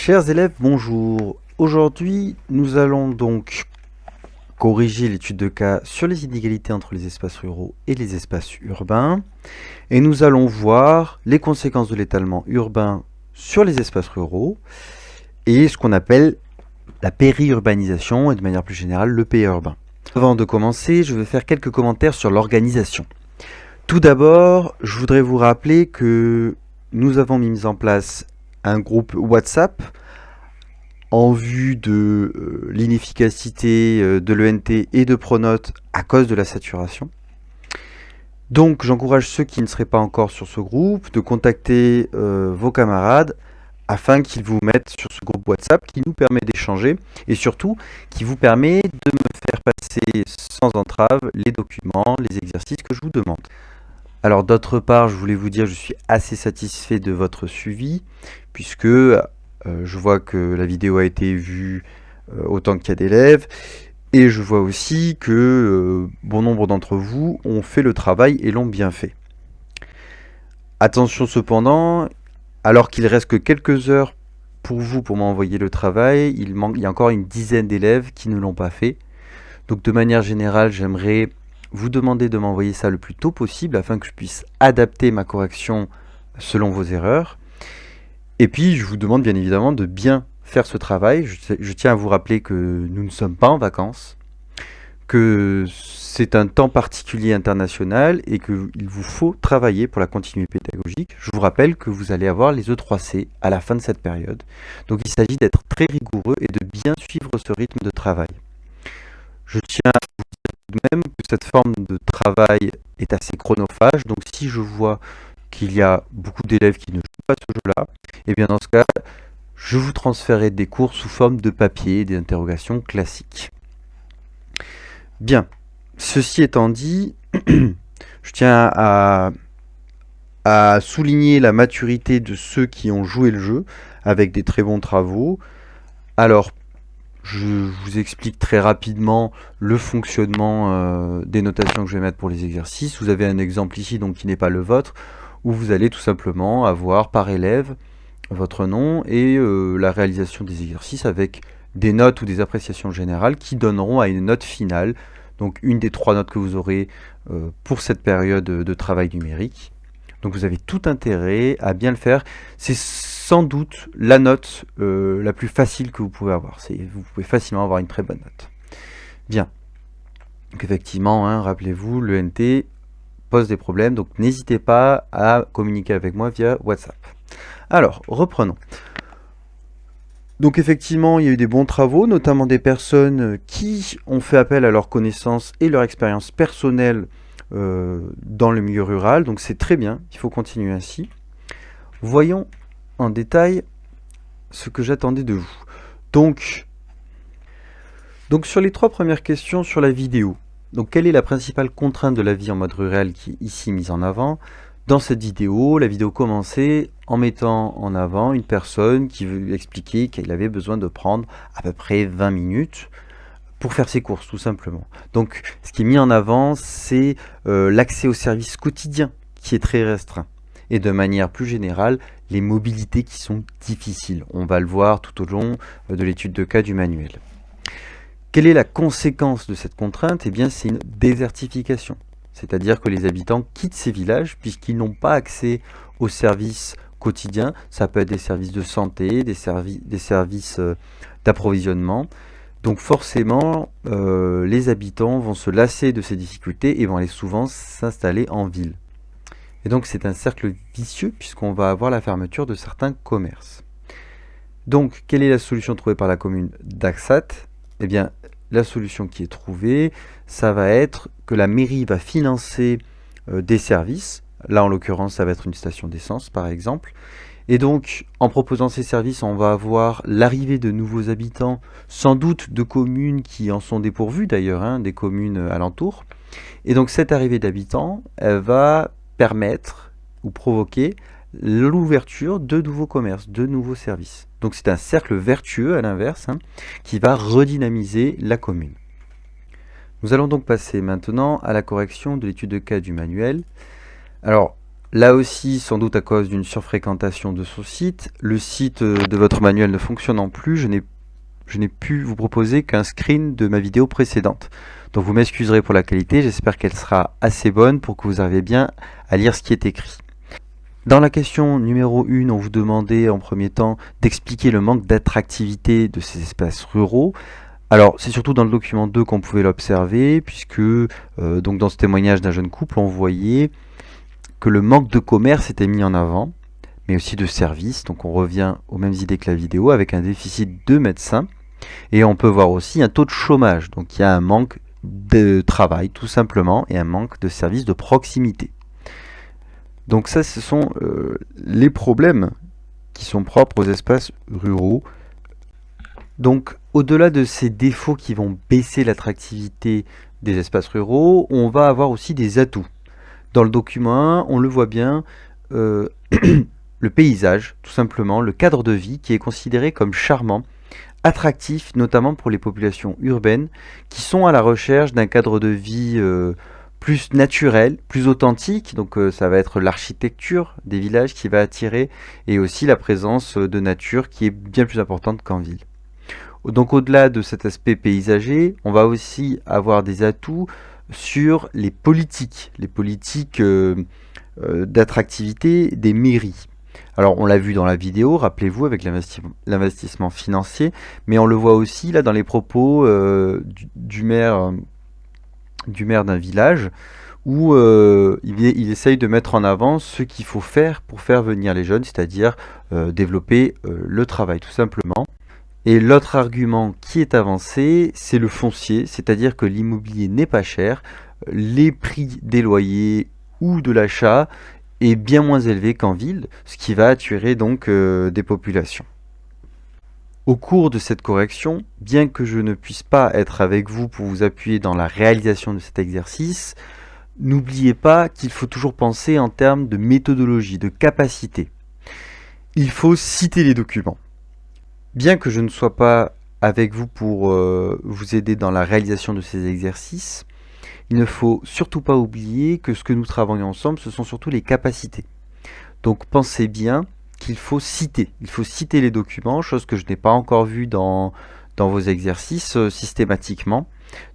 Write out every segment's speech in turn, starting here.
Chers élèves, bonjour. Aujourd'hui, nous allons donc corriger l'étude de cas sur les inégalités entre les espaces ruraux et les espaces urbains. Et nous allons voir les conséquences de l'étalement urbain sur les espaces ruraux et ce qu'on appelle la périurbanisation et de manière plus générale le périurbain. Avant de commencer, je vais faire quelques commentaires sur l'organisation. Tout d'abord, je voudrais vous rappeler que nous avons mis en place un groupe WhatsApp en vue de l'inefficacité de l'ENT et de Pronote à cause de la saturation. Donc j'encourage ceux qui ne seraient pas encore sur ce groupe de contacter vos camarades afin qu'ils vous mettent sur ce groupe WhatsApp qui nous permet d'échanger et surtout qui vous permet de me faire passer sans entrave les documents, les exercices que je vous demande. Alors d'autre part, je voulais vous dire, je suis assez satisfait de votre suivi puisque je vois que la vidéo a été vue autant qu'il y a d'élèves et je vois aussi que bon nombre d'entre vous ont fait le travail et l'ont bien fait. Attention cependant, alors qu'il reste que quelques heures pour vous pour m'envoyer le travail, il y a encore une dizaine d'élèves qui ne l'ont pas fait. Donc de manière générale, j'aimerais vous demander de m'envoyer ça le plus tôt possible afin que je puisse adapter ma correction selon vos erreurs. Et puis, je vous demande bien évidemment de bien faire ce travail. Je tiens à vous rappeler que nous ne sommes pas en vacances, que c'est un temps particulier international et qu'il vous faut travailler pour la continuité pédagogique. Je vous rappelle que vous allez avoir les E3C à la fin de cette période. Donc il s'agit d'être très rigoureux et de bien suivre ce rythme de travail. Je tiens à vous dire tout de même que cette forme de travail est assez chronophage. Donc si je vois qu'il y a beaucoup d'élèves qui ne jouent pas ce jeu-là, et bien dans ce cas, je vous transférerai des cours sous forme de papier, des interrogations classiques. Bien, ceci étant dit, je tiens à souligner la maturité de ceux qui ont joué le jeu avec des très bons travaux. Alors, je vous explique très rapidement le fonctionnement des notations que je vais mettre pour les exercices. Vous avez un exemple ici donc qui n'est pas le vôtre, où vous allez tout simplement avoir par élève votre nom et la réalisation des exercices avec des notes ou des appréciations générales qui donneront à une note finale, donc une des 3 notes que vous aurez pour cette période de travail numérique. Donc vous avez tout intérêt à bien le faire. C'est sans doute la note la plus facile que vous pouvez avoir. Vous pouvez facilement avoir une très bonne note. Bien. Donc effectivement, hein, rappelez-vous, l'ENT pose des problèmes, donc n'hésitez pas à communiquer avec moi via WhatsApp. Alors, reprenons. Donc effectivement, il y a eu des bons travaux, notamment des personnes qui ont fait appel à leurs connaissances et leur expérience personnelle dans le milieu rural. Donc c'est très bien, il faut continuer ainsi. Voyons en détail ce que j'attendais de vous. Donc sur les 3 premières questions sur la vidéo, donc quelle est la principale contrainte de la vie en mode rural qui est ici mise en avant? Dans cette vidéo, la vidéo commençait en mettant en avant une personne qui veut expliquer qu'elle avait besoin de prendre à peu près 20 minutes pour faire ses courses, tout simplement. Donc, ce qui est mis en avant, c'est l'accès aux services quotidiens qui est très restreint. Et de manière plus générale, les mobilités qui sont difficiles. On va le voir tout au long de l'étude de cas du manuel. Quelle est la conséquence de cette contrainte? Eh bien, c'est une désertification. C'est-à-dire que les habitants quittent ces villages puisqu'ils n'ont pas accès aux services quotidiens. Ça peut être des services de santé, des services d'approvisionnement. Donc forcément, les habitants vont se lasser de ces difficultés et vont aller souvent s'installer en ville. Et donc c'est un cercle vicieux puisqu'on va avoir la fermeture de certains commerces. Donc quelle est la solution trouvée par la commune d'Axat? Eh bien, la solution qui est trouvée, ça va être que la mairie va financer des services. Là, en l'occurrence, ça va être une station d'essence, par exemple. Et donc, en proposant ces services, on va avoir l'arrivée de nouveaux habitants, sans doute de communes qui en sont dépourvues d'ailleurs, hein, des communes alentours. Et donc, cette arrivée d'habitants, elle va permettre ou provoquer l'ouverture de nouveaux commerces, de nouveaux services. Donc c'est un cercle vertueux à l'inverse, hein, qui va redynamiser la commune. Nous allons donc passer maintenant à la correction de l'étude de cas du manuel. Alors, Là aussi, sans doute à cause d'une surfréquentation de son site, le site de votre manuel ne fonctionnant plus, je n'ai pu vous proposer qu'un screen de ma vidéo précédente. Donc vous m'excuserez pour la qualité, j'espère qu'elle sera assez bonne pour que vous arriviez bien à lire ce qui est écrit. Dans la question numéro 1, on vous demandait en premier temps d'expliquer le manque d'attractivité de ces espaces ruraux. Alors, c'est surtout dans le document 2 qu'on pouvait l'observer, puisque donc dans ce témoignage d'un jeune couple, on voyait que le manque de commerce était mis en avant, mais aussi de services. Donc on revient aux mêmes idées que la vidéo, avec un déficit de médecins. Et on peut voir aussi un taux de chômage. Donc il y a un manque de travail, tout simplement, et un manque de services de proximité. Donc ça, ce sont les problèmes qui sont propres aux espaces ruraux. Donc au-delà de ces défauts qui vont baisser l'attractivité des espaces ruraux, on va avoir aussi des atouts. Dans le document 1, on le voit bien, le paysage, tout simplement, le cadre de vie qui est considéré comme charmant, attractif, notamment pour les populations urbaines qui sont à la recherche d'un cadre de vie plus naturel, plus authentique. Donc ça va être l'architecture des villages qui va attirer, et aussi la présence de nature qui est bien plus importante qu'en ville. Donc au-delà de cet aspect paysager, on va aussi avoir des atouts sur les politiques d'attractivité des mairies. Alors on l'a vu dans la vidéo, rappelez-vous, avec l'investissement financier, mais on le voit aussi là dans les propos du maire d'un village, où il essaye de mettre en avant ce qu'il faut faire pour faire venir les jeunes, c'est-à-dire développer le travail tout simplement. Et l'autre argument qui est avancé, c'est le foncier, c'est-à-dire que l'immobilier n'est pas cher, les prix des loyers ou de l'achat est bien moins élevé qu'en ville, ce qui va attirer donc des populations. Au cours de cette correction, bien que je ne puisse pas être avec vous pour vous appuyer dans la réalisation de cet exercice, n'oubliez pas qu'il faut toujours penser en termes de méthodologie, de capacité. Il faut citer les documents. Bien que je ne sois pas avec vous pour vous aider dans la réalisation de ces exercices, il ne faut surtout pas oublier que ce que nous travaillons ensemble, ce sont surtout les capacités. Donc pensez bien qu'il faut citer. Il faut citer les documents, chose que je n'ai pas encore vue dans vos exercices systématiquement.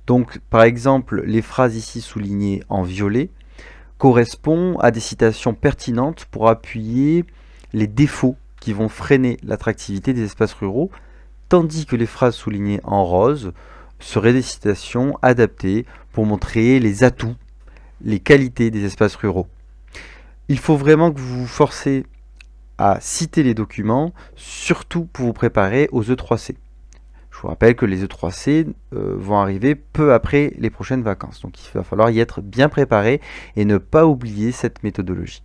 Donc par exemple, les phrases ici soulignées en violet correspondent à des citations pertinentes pour appuyer les défauts qui vont freiner l'attractivité des espaces ruraux, tandis que les phrases soulignées en rose seraient des citations adaptées pour montrer les atouts, les qualités des espaces ruraux. Il faut vraiment que vous vous forcez à citer les documents, surtout pour vous préparer aux E3C. Je vous rappelle que les E3C vont arriver peu après les prochaines vacances, donc il va falloir y être bien préparé et ne pas oublier cette méthodologie.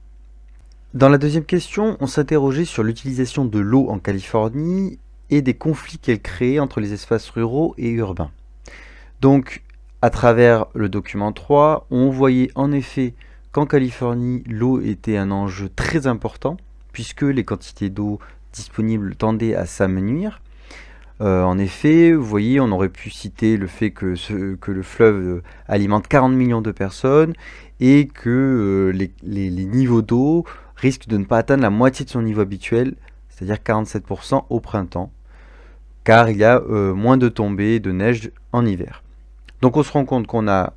Dans la deuxième question, on s'interrogeait sur l'utilisation de l'eau en Californie et des conflits qu'elle crée entre les espaces ruraux et urbains. Donc, à travers le document 3, on voyait en effet qu'en Californie, l'eau était un enjeu très important, puisque les quantités d'eau disponibles tendaient à s'amenuire. En effet, vous voyez, on aurait pu citer le fait que le fleuve alimente 40 millions de personnes et que les niveaux d'eau risquent de ne pas atteindre la moitié de son niveau habituel, c'est-à-dire 47% au printemps, car il y a moins de tombées de neige en hiver. Donc on se rend compte qu'on a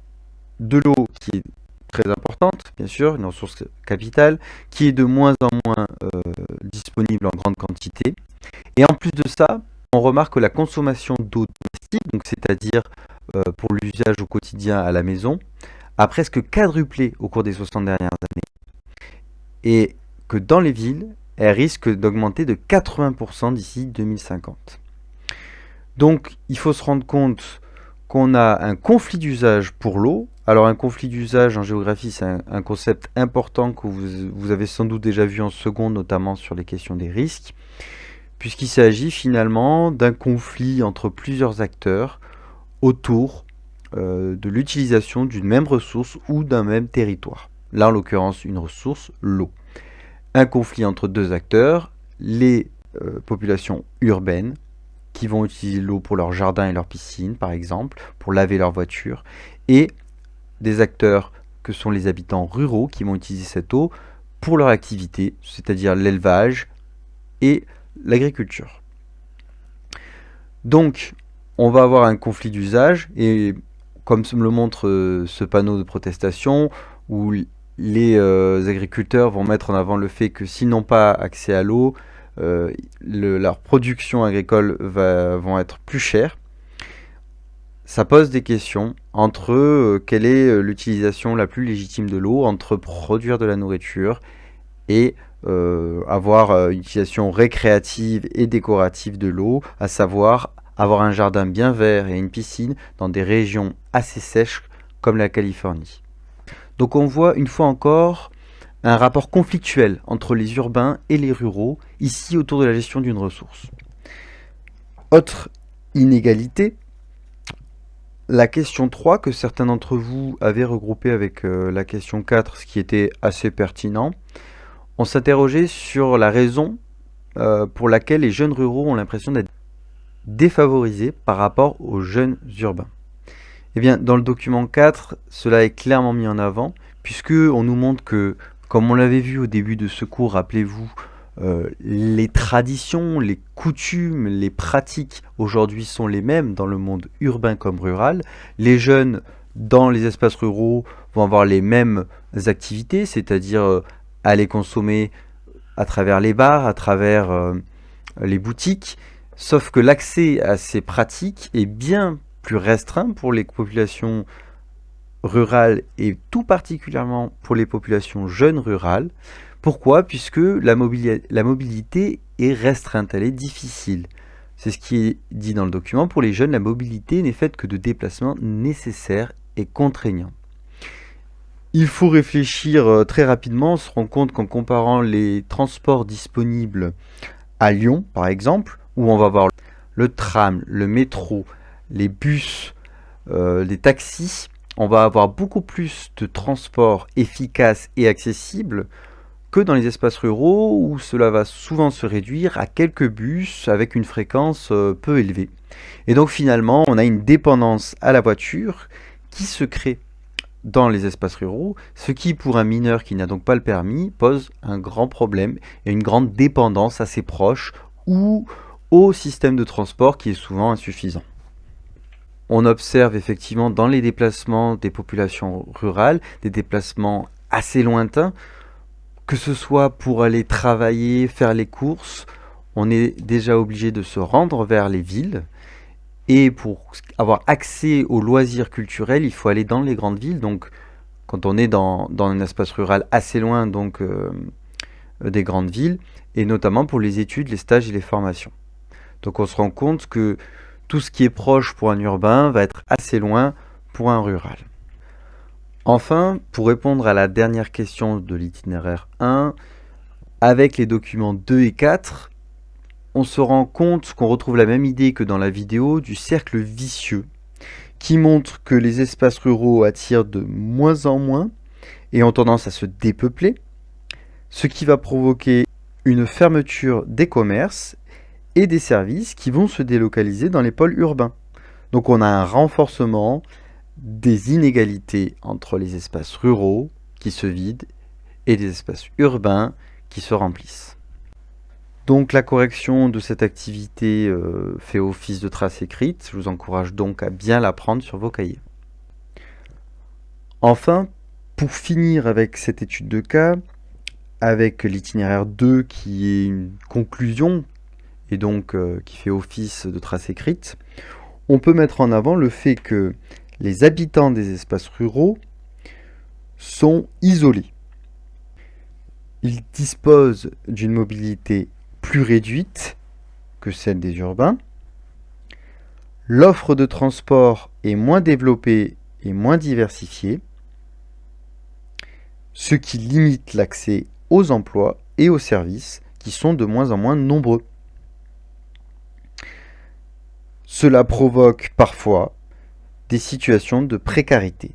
de l'eau qui est très importante, bien sûr, une ressource capitale, qui est de moins en moins disponible en grande quantité. Et en plus de ça, on remarque que la consommation d'eau domestique, donc c'est-à-dire pour l'usage au quotidien à la maison, a presque quadruplé au cours des 60 dernières années. Et que dans les villes, elle risque d'augmenter de 80% d'ici 2050. Donc il faut se rendre compte qu'on a un conflit d'usage pour l'eau. Alors un conflit d'usage en géographie, c'est un concept important que vous avez sans doute déjà vu en seconde, notamment sur les questions des risques, puisqu'il s'agit finalement d'un conflit entre plusieurs acteurs autour de l'utilisation d'une même ressource ou d'un même territoire. Là, en l'occurrence, une ressource, l'eau. Un conflit entre deux acteurs, les populations urbaines, qui vont utiliser l'eau pour leurs jardins et leurs piscines, par exemple, pour laver leurs voitures, et des acteurs que sont les habitants ruraux qui vont utiliser cette eau pour leur activité, c'est-à-dire l'élevage et l'agriculture. Donc, on va avoir un conflit d'usage, et comme me le montre ce panneau de protestation, où les agriculteurs vont mettre en avant le fait que s'ils n'ont pas accès à l'eau, leur production agricole vont être plus chères. Ça pose des questions entre quelle est l'utilisation la plus légitime de l'eau, entre produire de la nourriture et avoir une utilisation récréative et décorative de l'eau, à savoir avoir un jardin bien vert et une piscine dans des régions assez sèches comme la Californie. Donc on voit une fois encore un rapport conflictuel entre les urbains et les ruraux, ici autour de la gestion d'une ressource. Autre inégalité, la question 3 que certains d'entre vous avaient regroupée avec la question 4, ce qui était assez pertinent. On s'interrogeait sur la raison pour laquelle les jeunes ruraux ont l'impression d'être défavorisés par rapport aux jeunes urbains. Eh bien, dans le document 4, cela est clairement mis en avant, puisque on nous montre que, comme on l'avait vu au début de ce cours, rappelez-vous, les traditions, les coutumes, les pratiques aujourd'hui sont les mêmes dans le monde urbain comme rural. Les jeunes dans les espaces ruraux vont avoir les mêmes activités, c'est-à-dire aller consommer à travers les bars, à travers les boutiques, sauf que l'accès à ces pratiques est bien plus restreint pour les populations rurales et tout particulièrement pour les populations jeunes rurales. Pourquoi? Puisque la mobilité est restreinte, elle est difficile. C'est ce qui est dit dans le document. Pour les jeunes, la mobilité n'est faite que de déplacements nécessaires et contraignants. Il faut réfléchir très rapidement. On se rend compte qu'en comparant les transports disponibles à Lyon, par exemple, où on va voir le tram, le métro, les bus, les taxis, on va avoir beaucoup plus de transports efficaces et accessibles que dans les espaces ruraux où cela va souvent se réduire à quelques bus avec une fréquence peu élevée. Et donc finalement, on a une dépendance à la voiture qui se crée dans les espaces ruraux, ce qui pour un mineur qui n'a donc pas le permis pose un grand problème et une grande dépendance à ses proches ou au système de transport qui est souvent insuffisant. On observe effectivement dans les déplacements des populations rurales des déplacements assez lointains, que ce soit pour aller travailler, faire les courses, on est déjà obligé de se rendre vers les villes. Et pour avoir accès aux loisirs culturels, il faut aller dans les grandes villes. Donc, quand on est dans un espace rural assez loin donc, des grandes villes, et notamment pour les études, les stages et les formations. Donc, on se rend compte que tout ce qui est proche pour un urbain va être assez loin pour un rural. Enfin, pour répondre à la dernière question de l'itinéraire 1, avec les documents 2 et 4, on se rend compte qu'on retrouve la même idée que dans la vidéo du cercle vicieux, qui montre que les espaces ruraux attirent de moins en moins et ont tendance à se dépeupler, ce qui va provoquer une fermeture des commerces et des services qui vont se délocaliser dans les pôles urbains. Donc on a un renforcement des inégalités entre les espaces ruraux qui se vident et les espaces urbains qui se remplissent. Donc la correction de cette activité fait office de trace écrite. Je vous encourage donc à bien la prendre sur vos cahiers. Enfin, pour finir avec cette étude de cas, avec l'itinéraire 2 qui est une conclusion et donc qui fait office de trace écrite, on peut mettre en avant le fait que les habitants des espaces ruraux sont isolés. Ils disposent d'une mobilité plus réduite que celle des urbains. L'offre de transport est moins développée et moins diversifiée, ce qui limite l'accès aux emplois et aux services qui sont de moins en moins nombreux. Cela provoque parfois des situations de précarité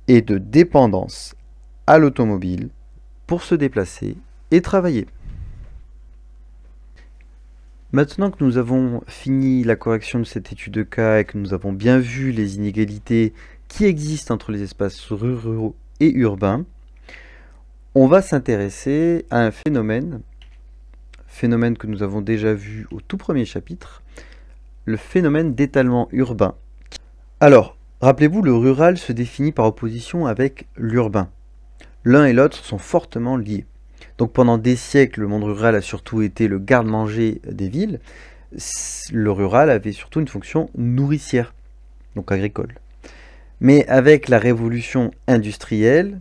et de dépendance à l'automobile pour se déplacer et travailler. Maintenant que nous avons fini la correction de cette étude de cas et que nous avons bien vu les inégalités qui existent entre les espaces ruraux et urbains, On va s'intéresser à un phénomène que nous avons déjà vu au tout premier chapitre, le phénomène d'étalement urbain. Alors, rappelez-vous, le rural se définit par opposition avec l'urbain. L'un et l'autre sont fortement liés. Donc pendant des siècles, le monde rural a surtout été le garde-manger des villes. Le rural avait surtout une fonction nourricière, donc agricole. Mais avec la révolution industrielle,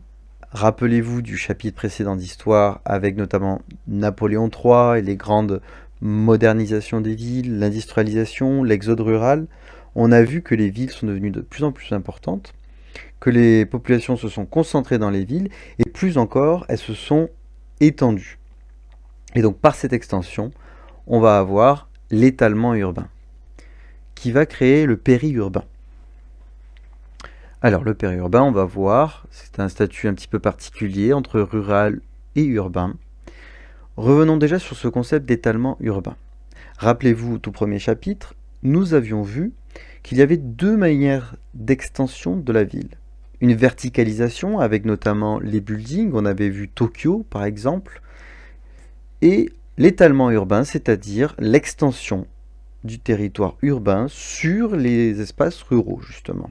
rappelez-vous du chapitre précédent d'histoire, avec notamment Napoléon III et les grandes modernisations des villes, l'industrialisation, l'exode rural, on a vu que les villes sont devenues de plus en plus importantes, que les populations se sont concentrées dans les villes, et plus encore, elles se sont étendues. Et donc par cette extension, on va avoir l'étalement urbain, qui va créer le périurbain. Alors le périurbain, on va voir, c'est un statut un petit peu particulier entre rural et urbain. Revenons déjà sur ce concept d'étalement urbain. Rappelez-vous, au tout premier chapitre, nous avions vu qu'il y avait deux manières d'extension de la ville. Une verticalisation avec notamment les buildings, on avait vu Tokyo par exemple, et l'étalement urbain, c'est-à-dire l'extension du territoire urbain sur les espaces ruraux justement.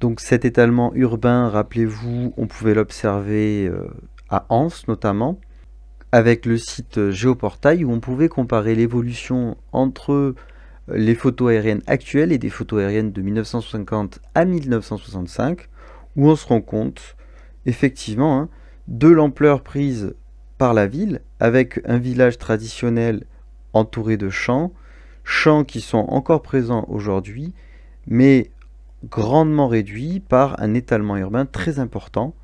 Donc cet étalement urbain, rappelez-vous, on pouvait l'observer à Anse notamment, avec le site Géoportail où on pouvait comparer l'évolution entre les photos aériennes actuelles et des photos aériennes de 1950 à 1965, où on se rend compte effectivement de l'ampleur prise par la ville, avec un village traditionnel entouré de champs, champs qui sont encore présents aujourd'hui, mais grandement réduit par un étalement urbain très important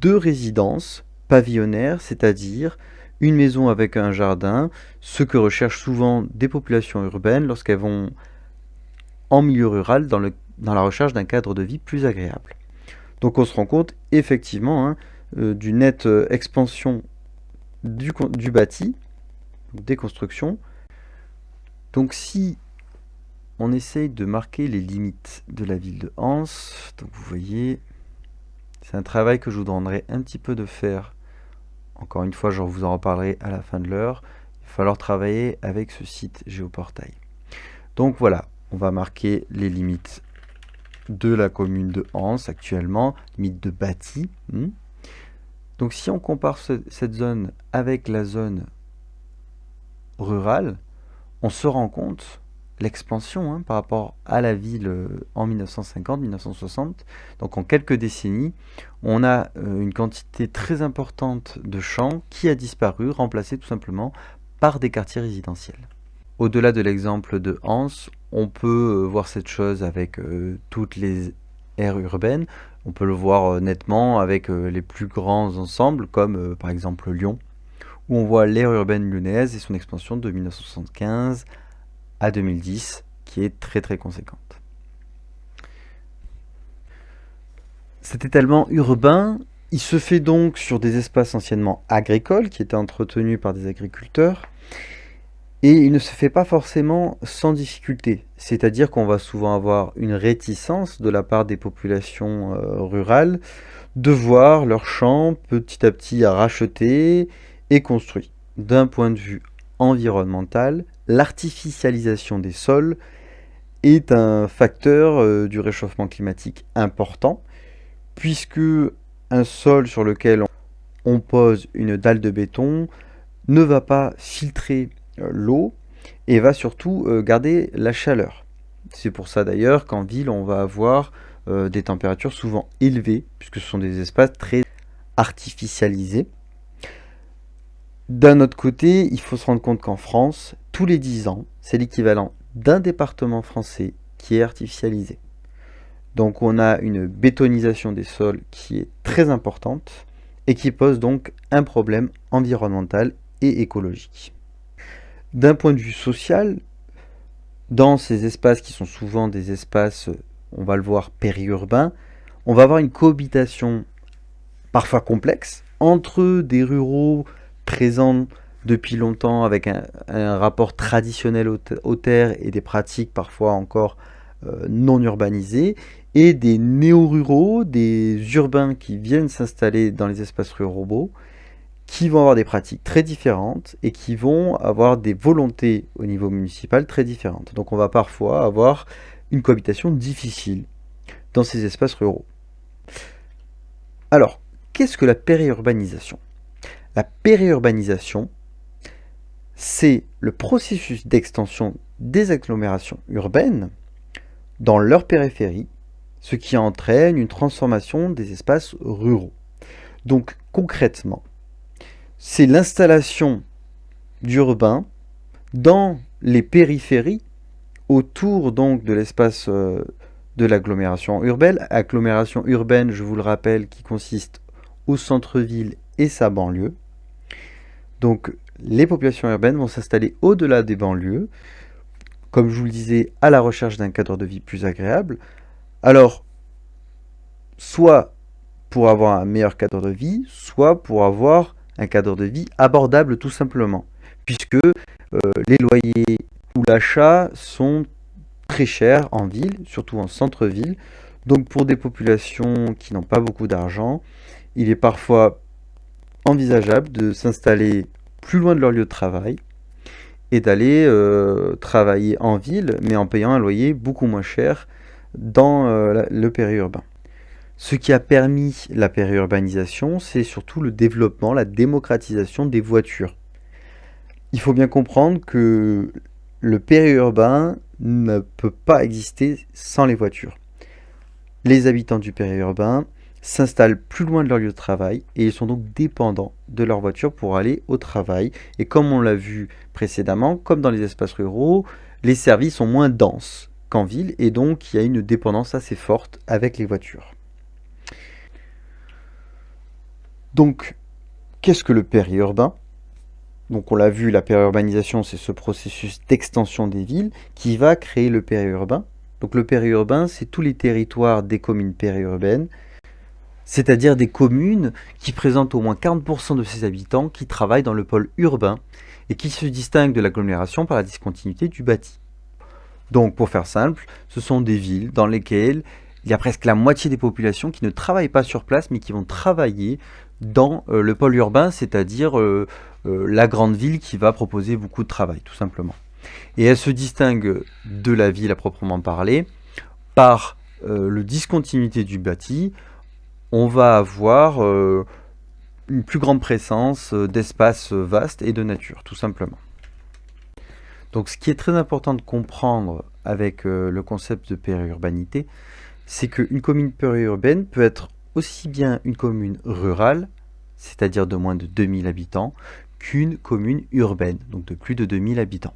de résidences pavillonnaires, c'est-à-dire une maison avec un jardin, ce que recherchent souvent des populations urbaines lorsqu'elles vont en milieu rural dans la recherche d'un cadre de vie plus agréable. Donc on se rend compte effectivement d'une nette expansion du bâti, des constructions. Donc si on essaye de marquer les limites de la ville de Anse. Donc vous voyez, c'est un travail que je vous demanderai un petit peu de faire. Encore une fois, je vous en reparlerai à la fin de l'heure. Il va falloir travailler avec ce site Géoportail. Donc voilà, on va marquer les limites de la commune de Anse actuellement, limites de bâti. Donc si on compare cette zone avec la zone rurale, on se rend compte l'expansion par rapport à la ville en 1950-1960. Donc en quelques décennies, on a une quantité très importante de champs qui a disparu, remplacé tout simplement par des quartiers résidentiels. Au-delà de l'exemple de Anse, on peut voir cette chose avec toutes les aires urbaines. On peut le voir nettement avec les plus grands ensembles, comme par exemple Lyon, où on voit l'aire urbaine lyonnaise et son expansion de 1975 à 2010, qui est très très conséquente. Cet étalement urbain, il se fait donc sur des espaces anciennement agricoles, qui étaient entretenus par des agriculteurs, et il ne se fait pas forcément sans difficulté, c'est-à-dire qu'on va souvent avoir une réticence de la part des populations rurales de voir leurs champs petit à petit rachetés et construits. D'un point de vue environnemental, l'artificialisation des sols est un facteur du réchauffement climatique important, puisque un sol sur lequel on pose une dalle de béton ne va pas filtrer l'eau et va surtout garder la chaleur. C'est pour ça d'ailleurs qu'en ville, on va avoir des températures souvent élevées, puisque ce sont des espaces très artificialisés. D'un autre côté, il faut se rendre compte qu'en France, tous les 10 ans, c'est l'équivalent d'un département français qui est artificialisé. Donc on a une bétonisation des sols qui est très importante et qui pose donc un problème environnemental et écologique. D'un point de vue social, dans ces espaces qui sont souvent des espaces, on va le voir, périurbains, on va avoir une cohabitation parfois complexe entre des ruraux présents depuis longtemps avec un rapport traditionnel aux terres et des pratiques parfois encore non urbanisées, et des néo-ruraux, des urbains qui viennent s'installer dans les espaces ruraux qui vont avoir des pratiques très différentes et qui vont avoir des volontés au niveau municipal très différentes. Donc on va parfois avoir une cohabitation difficile dans ces espaces ruraux. Alors, qu'est-ce que la périurbanisation? La périurbanisation, c'est le processus d'extension des agglomérations urbaines dans leur périphérie, ce qui entraîne une transformation des espaces ruraux. Donc concrètement, c'est l'installation d'urbains dans les périphéries autour donc de l'espace de l'agglomération urbaine. Agglomération urbaine, je vous le rappelle, qui consiste au centre-ville et sa banlieue. Donc les populations urbaines vont s'installer au-delà des banlieues, comme je vous le disais, à la recherche d'un cadre de vie plus agréable. Alors, soit pour avoir un meilleur cadre de vie, soit pour avoir un cadre de vie abordable tout simplement, puisque les loyers ou l'achat sont très chers en ville, surtout en centre-ville. Donc pour des populations qui n'ont pas beaucoup d'argent, il est parfois envisageable de s'installer plus loin de leur lieu de travail et d'aller travailler en ville, mais en payant un loyer beaucoup moins cher dans le périurbain. Ce qui a permis la périurbanisation, c'est surtout le développement, la démocratisation des voitures. Il faut bien comprendre que le périurbain ne peut pas exister sans les voitures. Les habitants du périurbain s'installent plus loin de leur lieu de travail et ils sont donc dépendants de leur voiture pour aller au travail. Et comme on l'a vu précédemment, comme dans les espaces ruraux, les services sont moins denses qu'en ville et donc il y a une dépendance assez forte avec les voitures. Donc, qu'est-ce que le périurbain? Donc on l'a vu, la périurbanisation, c'est ce processus d'extension des villes qui va créer le périurbain. Donc le périurbain, c'est tous les territoires des communes périurbaines, c'est-à-dire des communes qui présentent au moins 40% de ses habitants qui travaillent dans le pôle urbain et qui se distinguent de l'agglomération par la discontinuité du bâti. Donc pour faire simple, ce sont des villes dans lesquelles il y a presque la moitié des populations qui ne travaillent pas sur place mais qui vont travailler dans le pôle urbain, c'est-à-dire la grande ville qui va proposer beaucoup de travail, tout simplement. Et elle se distingue de la ville à proprement parler par le discontinuité du bâti. On va avoir une plus grande présence d'espaces vastes et de nature, tout simplement. Donc ce qui est très important de comprendre avec le concept de périurbanité, c'est qu'une commune périurbaine peut être aussi bien une commune rurale, c'est-à-dire de moins de 2000 habitants, qu'une commune urbaine, donc de plus de 2000 habitants.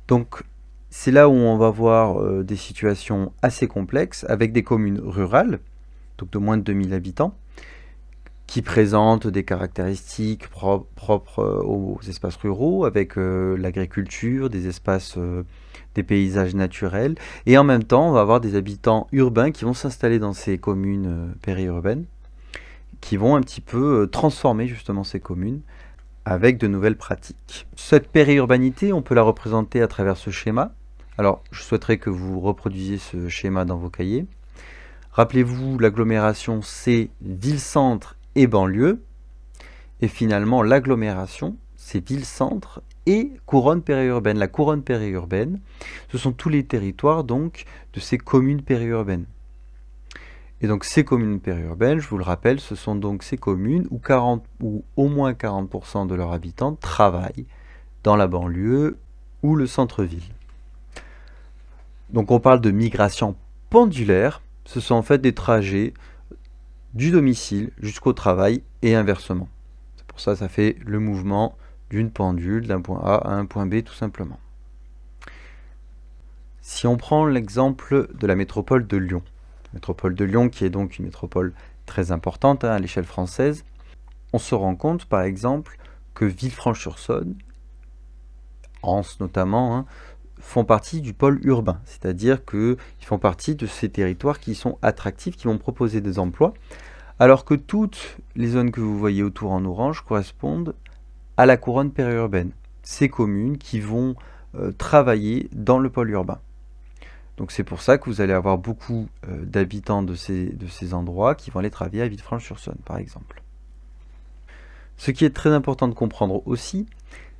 Donc c'est là où on va voir des situations assez complexes avec des communes rurales, donc de moins de 2000 habitants, qui présentent des caractéristiques propres aux espaces ruraux, avec l'agriculture, des espaces, des paysages naturels, et en même temps on va avoir des habitants urbains qui vont s'installer dans ces communes périurbaines, qui vont un petit peu transformer justement ces communes avec de nouvelles pratiques. Cette périurbanité, on peut la représenter à travers ce schéma. Alors je souhaiterais que vous reproduisiez ce schéma dans vos cahiers. Rappelez-vous, l'agglomération c'est ville-centre et banlieue, et finalement l'agglomération c'est ville-centre et couronne périurbaine. La couronne périurbaine, ce sont tous les territoires donc de ces communes périurbaines. Et donc ces communes périurbaines, je vous le rappelle, ce sont donc ces communes où au moins 40% de leurs habitants travaillent dans la banlieue ou le centre-ville. Donc on parle de migration pendulaire, ce sont en fait des trajets du domicile jusqu'au travail et inversement. C'est pour ça que ça fait le mouvement d'une pendule d'un point A à un point B tout simplement. Si on prend l'exemple de la métropole de Lyon, métropole de Lyon qui est donc une métropole très importante à l'échelle française, on se rend compte par exemple que Villefranche-sur-Saône, Anse notamment, font partie du pôle urbain, c'est-à-dire qu'ils font partie de ces territoires qui sont attractifs, qui vont proposer des emplois, alors que toutes les zones que vous voyez autour en orange correspondent à la couronne périurbaine, ces communes qui vont travailler dans le pôle urbain. Donc c'est pour ça que vous allez avoir beaucoup d'habitants de ces endroits qui vont aller travailler à Villefranche-sur-Saône, par exemple. Ce qui est très important de comprendre aussi,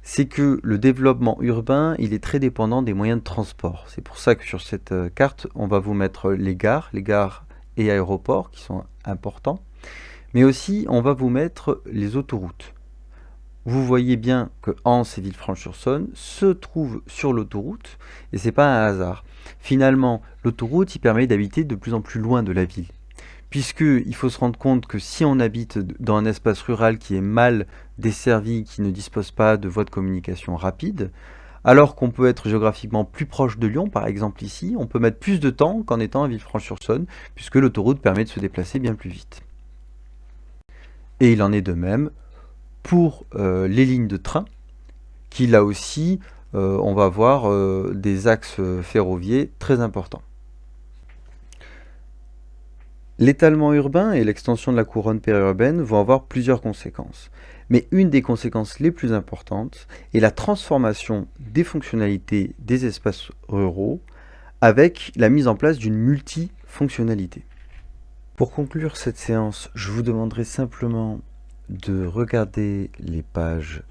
c'est que le développement urbain, il est très dépendant des moyens de transport. C'est pour ça que sur cette carte, on va vous mettre les gares et aéroports qui sont importants, mais aussi on va vous mettre les autoroutes. Vous voyez bien que Anse et Villefranche-sur-Saône se trouvent sur l'autoroute, et c'est pas un hasard. Finalement, l'autoroute, il permet d'habiter de plus en plus loin de la ville. Puisqu'il faut se rendre compte que si on habite dans un espace rural qui est mal desservi, qui ne dispose pas de voies de communication rapides, alors qu'on peut être géographiquement plus proche de Lyon, par exemple ici, on peut mettre plus de temps qu'en étant à Villefranche-sur-Saône, puisque l'autoroute permet de se déplacer bien plus vite. Et il en est de même pour les lignes de train, qui là aussi, on va voir des axes ferroviaires très importants. L'étalement urbain et l'extension de la couronne périurbaine vont avoir plusieurs conséquences. Mais une des conséquences les plus importantes est la transformation des fonctionnalités des espaces ruraux avec la mise en place d'une multifonctionnalité. Pour conclure cette séance, je vous demanderai simplement de regarder les pages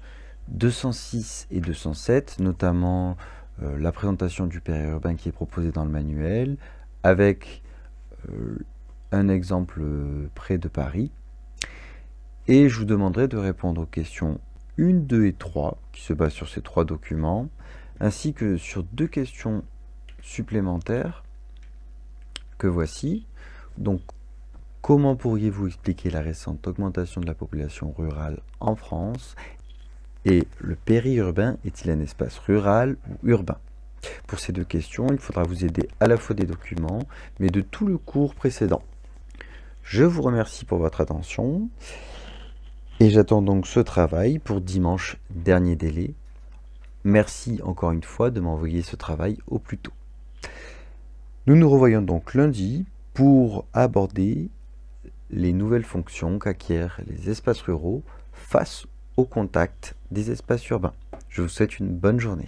206 et 207, notamment la présentation du périurbain qui est proposée dans le manuel, avec un exemple près de Paris. Et je vous demanderai de répondre aux questions 1, 2 et 3, qui se basent sur ces 3 documents, ainsi que sur 2 questions supplémentaires que voici. Donc, comment pourriez-vous expliquer la récente augmentation de la population rurale en France? Et le périurbain est-il un espace rural ou urbain? Pour ces 2 questions, il faudra vous aider à la fois des documents, mais de tout le cours précédent. Je vous remercie pour votre attention et j'attends donc ce travail pour dimanche, dernier délai. Merci encore une fois de m'envoyer ce travail au plus tôt. Nous nous revoyons donc lundi pour aborder les nouvelles fonctions qu'acquièrent les espaces ruraux face au contact des espaces urbains. Je vous souhaite une bonne journée.